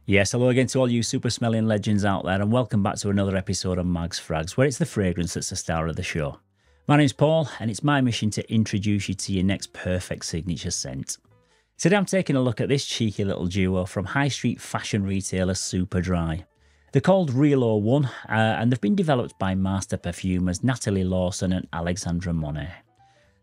Yes, hello again to all you super smelling legends out there, and welcome back to another episode of Mags Frags, where it's the fragrance that's the star of the show. My name's Paul, and it's my mission to introduce you to your next perfect signature scent. Today I'm taking a look at this cheeky little duo from high street fashion retailer Superdry. They're called Real 01, and they've been developed by master perfumers Natalie Lawson and Alexandra Monet.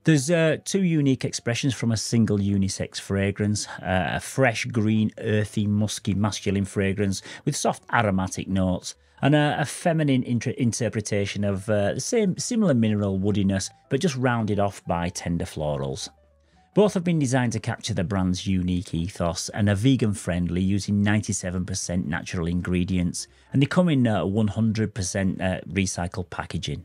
There's two unique expressions from a single unisex fragrance, a fresh, green, earthy, musky, masculine fragrance with soft aromatic notes, and a feminine interpretation of the similar mineral woodiness, but just rounded off by tender florals. Both have been designed to capture the brand's unique ethos and are vegan-friendly, using 97% natural ingredients, and they come in 100% recycled packaging.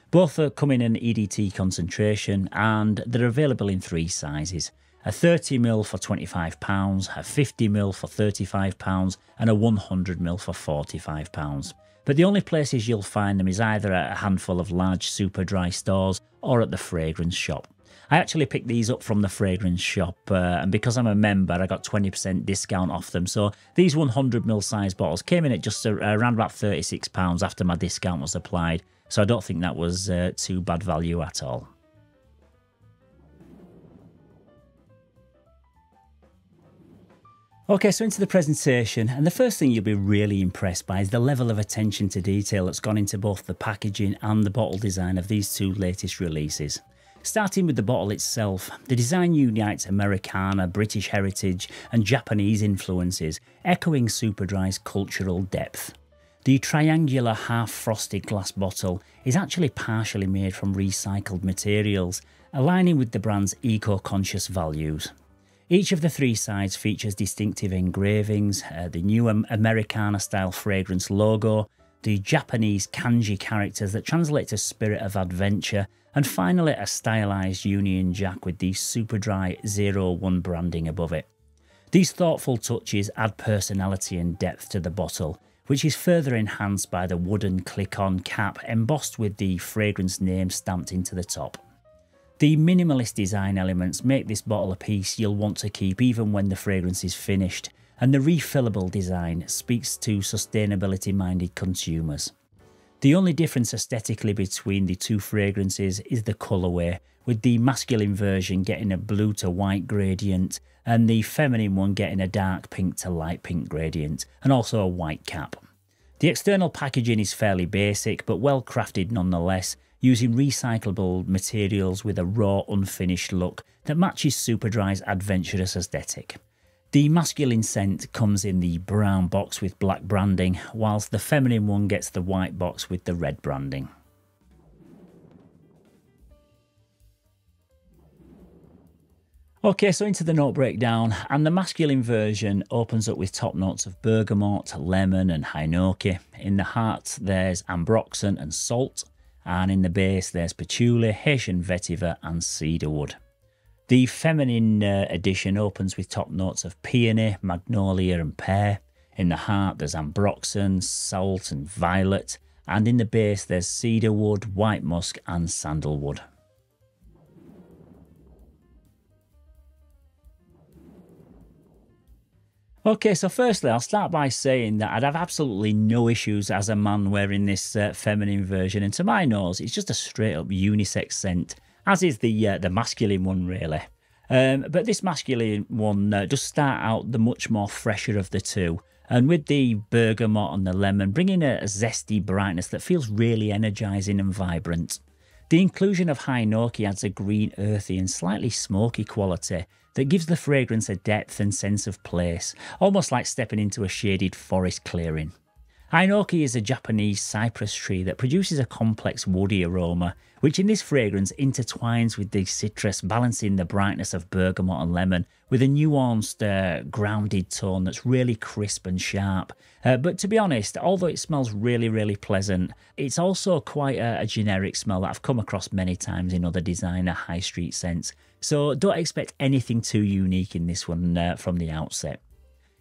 Both come in an EDT concentration, and they're available in three sizes: a 30ml for £25, a 50ml for £35, and a 100ml for £45. But the only places you'll find them is either at a handful of large Superdry stores or at the fragrance shop. I actually picked these up from the fragrance shop, and because I'm a member, I got 20% discount off them. So these 100ml size bottles came in at just around about £36 after my discount was applied. So I don't think that was too bad value at all. Okay, so into the presentation, and the first thing you'll be really impressed by is the level of attention to detail that's gone into both the packaging and the bottle design of these two latest releases. Starting with the bottle itself, the design unites Americana, British heritage and Japanese influences, echoing Superdry's cultural depth. The triangular half-frosted glass bottle is actually partially made from recycled materials, aligning with the brand's eco-conscious values. Each of the three sides features distinctive engravings, the new Americana-style fragrance logo, the Japanese kanji characters that translate to spirit of adventure, and finally a stylised Union Jack with the Superdry 01 branding above it. These thoughtful touches add personality and depth to the bottle, which is further enhanced by the wooden click-on cap embossed with the fragrance name stamped into the top. The minimalist design elements make this bottle a piece you'll want to keep even when the fragrance is finished, and the refillable design speaks to sustainability-minded consumers. The only difference aesthetically between the two fragrances is the colourway, with the masculine version getting a blue to white gradient and the feminine one getting a dark pink to light pink gradient, and also a white cap. The external packaging is fairly basic but well crafted nonetheless, using recyclable materials with a raw, unfinished look that matches Superdry's adventurous aesthetic. The masculine scent comes in the brown box with black branding, whilst the feminine one gets the white box with the red branding. Okay, so into the note breakdown, and the masculine version opens up with top notes of bergamot, lemon and hinoki. In the heart there's ambroxan and salt, and in the base there's patchouli, Haitian vetiver and cedarwood. The feminine edition opens with top notes of peony, magnolia and pear. In the heart there's ambroxan, salt and violet, and in the base there's cedarwood, white musk and sandalwood. Okay, so firstly I'll start by saying that I'd have absolutely no issues as a man wearing this feminine version, and to my nose it's just a straight up unisex scent, as is the masculine one really. But this masculine one does start out the much more fresher of the two, and with the bergamot and the lemon bringing a zesty brightness that feels really energising and vibrant. The inclusion of hinoki adds a green, earthy and slightly smoky quality that gives the fragrance a depth and sense of place, almost like stepping into a shaded forest clearing. Hinoki is a Japanese cypress tree that produces a complex woody aroma, which in this fragrance intertwines with the citrus, balancing the brightness of bergamot and lemon with a nuanced, grounded tone that's really crisp and sharp. But to be honest, although it smells really, really pleasant, it's also quite a generic smell that I've come across many times in other designer high street scents. So don't expect anything too unique in this one from the outset.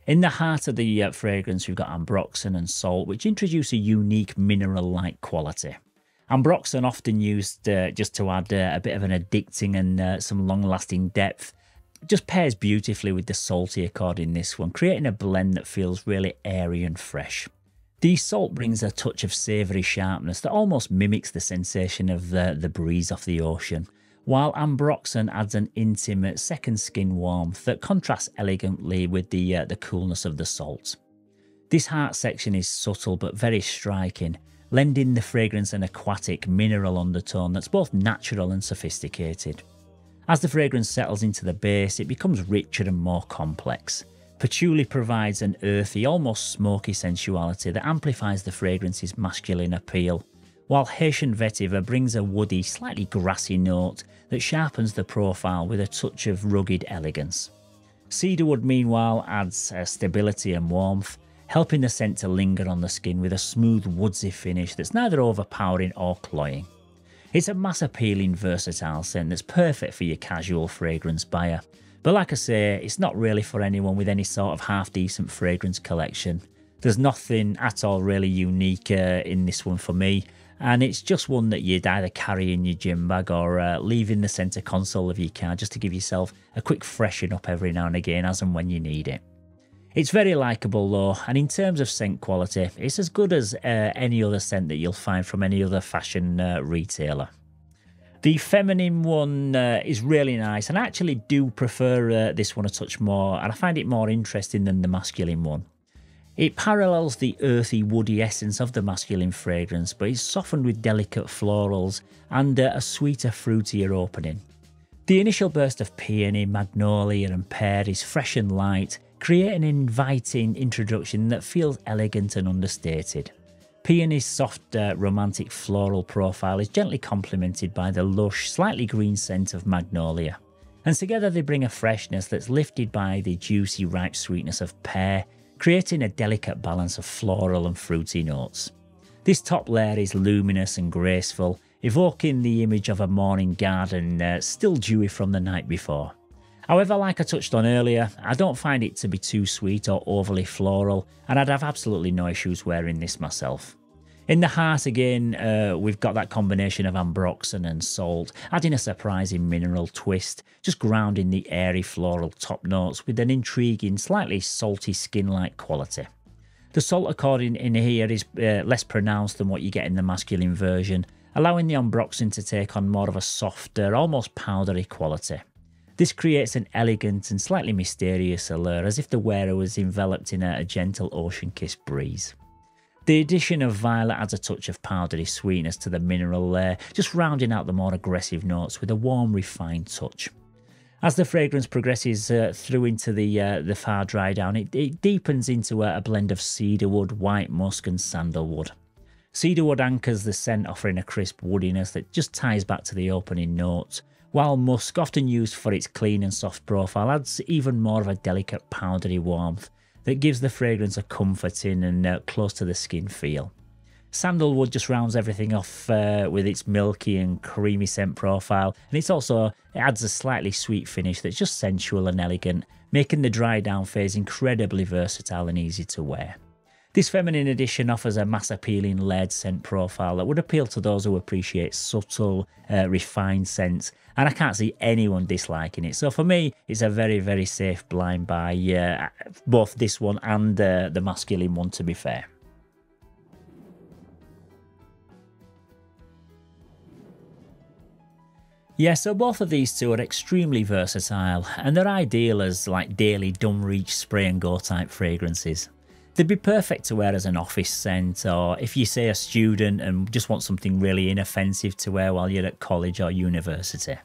In the heart of the fragrance, we've got ambroxan and salt, which introduce a unique mineral-like quality. Ambroxan often used just to add a bit of an addicting and some long-lasting depth. just pairs beautifully with the salty accord in this one, creating a blend that feels really airy and fresh. The salt brings a touch of savoury sharpness that almost mimics the sensation of the breeze off the ocean, while ambroxan adds an intimate second skin warmth that contrasts elegantly with the coolness of the salt. This heart section is subtle but very striking, lending the fragrance an aquatic mineral undertone that's both natural and sophisticated. As the fragrance settles into the base, it becomes richer and more complex. Patchouli provides an earthy, almost smoky sensuality that amplifies the fragrance's masculine appeal, while Haitian vetiver brings a woody, slightly grassy note that sharpens the profile with a touch of rugged elegance. Cedarwood, meanwhile, adds stability and warmth, helping the scent to linger on the skin with a smooth woodsy finish that's neither overpowering or cloying. It's a mass-appealing, versatile scent that's perfect for your casual fragrance buyer. But like I say, it's not really for anyone with any sort of half-decent fragrance collection. There's nothing at all really unique in this one for me, and it's just one that you'd either carry in your gym bag or leave in the centre console of your car just to give yourself a quick freshen up every now and again as and when you need it. It's very likeable though, and in terms of scent quality, it's as good as any other scent that you'll find from any other fashion retailer. The feminine one is really nice, and I actually do prefer this one a touch more, and I find it more interesting than the masculine one. It parallels the earthy, woody essence of the masculine fragrance, but it's softened with delicate florals and a sweeter, fruitier opening. The initial burst of peony, magnolia and pear is fresh and light, creating an inviting introduction that feels elegant and understated. Peony's soft, romantic floral profile is gently complemented by the lush, slightly green scent of magnolia, and together they bring a freshness that's lifted by the juicy, ripe sweetness of pear, creating a delicate balance of floral and fruity notes. This top layer is luminous and graceful, evoking the image of a morning garden still dewy from the night before. However, like I touched on earlier, I don't find it to be too sweet or overly floral, and I'd have absolutely no issues wearing this myself. In the heart again, we've got that combination of ambroxan and salt, adding a surprising mineral twist, just grounding the airy floral top notes with an intriguing, slightly salty skin-like quality. The salt accord in here is less pronounced than what you get in the masculine version, allowing the ambroxan to take on more of a softer, almost powdery quality. This creates an elegant and slightly mysterious allure, as if the wearer was enveloped in a gentle ocean-kissed breeze. The addition of violet adds a touch of powdery sweetness to the mineral layer, just rounding out the more aggressive notes with a warm, refined touch. As the fragrance progresses through into the far dry down, it deepens into a blend of cedarwood, white musk and sandalwood. Cedarwood anchors the scent, offering a crisp woodiness that just ties back to the opening notes, while musk, often used for its clean and soft profile, adds even more of a delicate powdery warmth that gives the fragrance a comforting and close to the skin feel. Sandalwood just rounds everything off with its milky and creamy scent profile, and it adds a slightly sweet finish that's just sensual and elegant, making the dry down phase incredibly versatile and easy to wear. This feminine edition offers a mass-appealing layered scent profile that would appeal to those who appreciate subtle, refined scents, and I can't see anyone disliking it. So for me, it's a very, very safe blind buy, both this one and the masculine one, to be fair. Yeah, so both of these two are extremely versatile, and they're ideal as like daily dumb reach spray and go type fragrances. They'd be perfect to wear as an office scent, or if you say a student and just want something really inoffensive to wear while you're at college or university.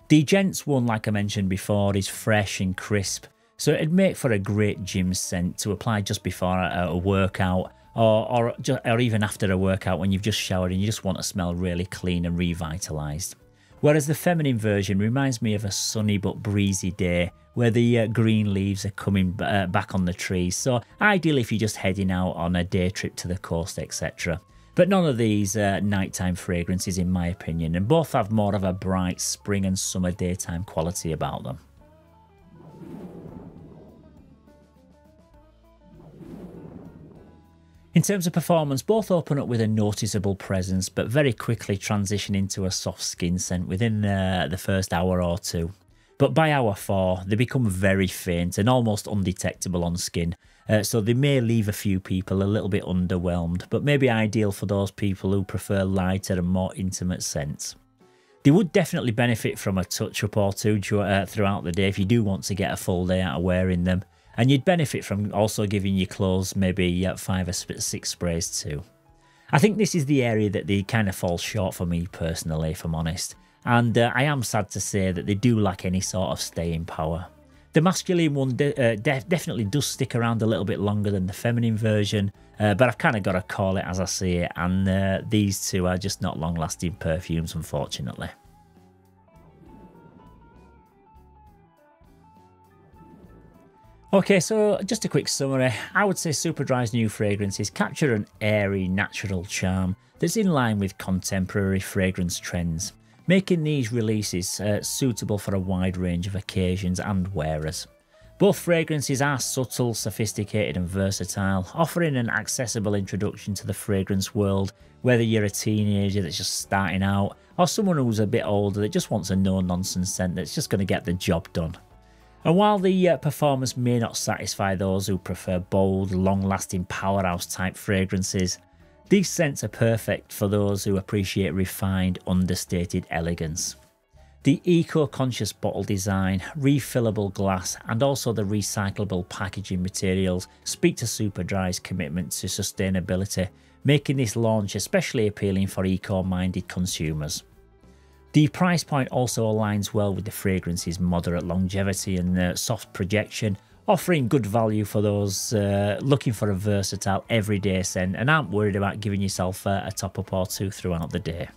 The gents one, like I mentioned before, is fresh and crisp, so it'd make for a great gym scent to apply just before a workout, or even after a workout when you've just showered and you just want to smell really clean and revitalised. Whereas the feminine version reminds me of a sunny but breezy day where the green leaves are coming back on the trees, so ideal if you're just heading out on a day trip to the coast, etc. But none of these nighttime fragrances in my opinion, and both have more of a bright spring and summer daytime quality about them. In terms of performance, both open up with a noticeable presence, but very quickly transition into a soft skin scent within the first hour or two. But by hour 4, they become very faint and almost undetectable on skin, so they may leave a few people a little bit underwhelmed, but may be ideal for those people who prefer lighter and more intimate scents. They would definitely benefit from a touch-up or two throughout the day if you do want to get a full day out of wearing them, and you'd benefit from also giving your clothes maybe 5 or 6 sprays too. I think this is the area that they kind of fall short for me personally, if I'm honest, and I am sad to say that they do lack any sort of staying power. The masculine one definitely does stick around a little bit longer than the feminine version, but I've kind of got to call it as I see it, and these two are just not long-lasting perfumes, unfortunately. Okay, so just a quick summary. I would say Superdry's new fragrances capture an airy, natural charm that's in line with contemporary fragrance trends, making these releases suitable for a wide range of occasions and wearers. Both fragrances are subtle, sophisticated and versatile, offering an accessible introduction to the fragrance world, whether you're a teenager that's just starting out, or someone who's a bit older that just wants a no-nonsense scent that's just going to get the job done. And while the performance may not satisfy those who prefer bold, long-lasting powerhouse-type fragrances, these scents are perfect for those who appreciate refined, understated elegance. The eco-conscious bottle design, refillable glass and also the recyclable packaging materials speak to Superdry's commitment to sustainability, making this launch especially appealing for eco-minded consumers. The price point also aligns well with the fragrance's moderate longevity and soft projection, offering good value for those looking for a versatile everyday scent and aren't worried about giving yourself a top-up or two throughout the day.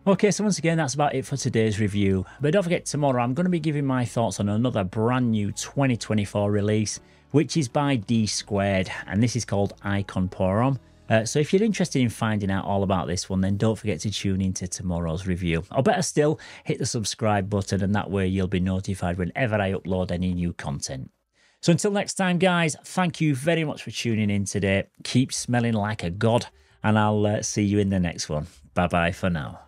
Okay, so once again, that's about it for today's review. But don't forget, tomorrow I'm going to be giving my thoughts on another brand new 2024 release, which is by D Squared, and this is called Icon Pour Homme. So if you're interested in finding out all about this one, then don't forget to tune into tomorrow's review. Or better still, hit the subscribe button, and that way you'll be notified whenever I upload any new content. So until next time, guys, thank you very much for tuning in today. Keep smelling like a god, and I'll see you in the next one. Bye-bye for now.